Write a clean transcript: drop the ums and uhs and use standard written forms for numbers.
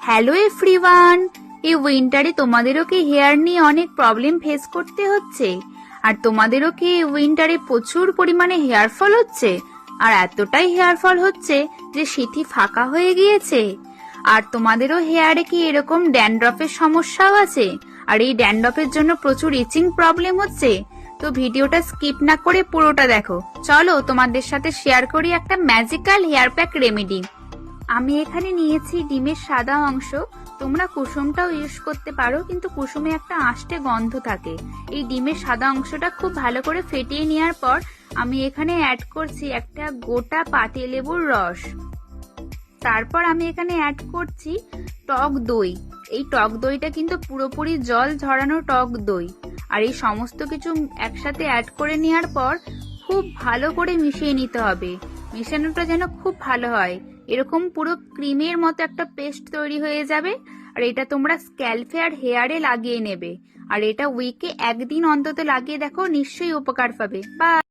Hello everyone, এই উইন্টারে তোমাদেরও কি হেয়ার নিয়ে অনেক প্রবলেম ফেস করতে হচ্ছে? আর তোমাদেরও কি উইন্টারে প্রচুর পরিমাণে হেয়ার ফল হচ্ছে? আর এতটাই হেয়ার ফল হচ্ছে যে সিথি ফাঁকা হয়ে গিয়েছে? আর তোমাদেরও হেয়ারে কি এরকম ড্যান্ড্রফের সমস্যাও আছে? আর এই ড্যান্ড্রফের জন্য প্রচুর ইচিং প্রবলেম হচ্ছে? তো ভিডিওটা স্কিপ না করে পুরোটা দেখো। চলো তোমাদের সাথে শেয়ার করি একটা ম্যাজিক্যাল হেয়ার প্যাক রেমেডি। আমি এখানে নিয়েছি ডিমের সাদা অংশ। তোমরা কুসুমটাও ইউজ করতে পারো, কিন্তু কুসুমে একটা আষ্টে গন্ধ থাকে। এই ডিমের সাদা অংশটা খুব ভালো করে ফেটিয়ে নেওয়ার পর আমি এখানে অ্যাড করছি একটা গোটা পাতিলেবুর রস। তারপর আমি এখানে অ্যাড করছি টক দই। এই টক দইটা কিন্তু পুরোপুরি জল ঝরানো টক দই। আর এই সমস্ত কিছু একসাথে অ্যাড করে নেওয়ার পর খুব ভালো করে মিশিয়ে নিতে হবে। মেশানোটা যেন খুব ভালো হয়, এরকম পুরো ক্রিমের মতো একটা পেস্ট তৈরি হয়ে যাবে। আর এটা তোমরা স্ক্যাল্পে আর হেয়ারে লাগিয়ে নেবে। আর এটা উইকে একদিন অন্তত লাগিয়ে দেখো, নিশ্চয়ই উপকার পাবে। বা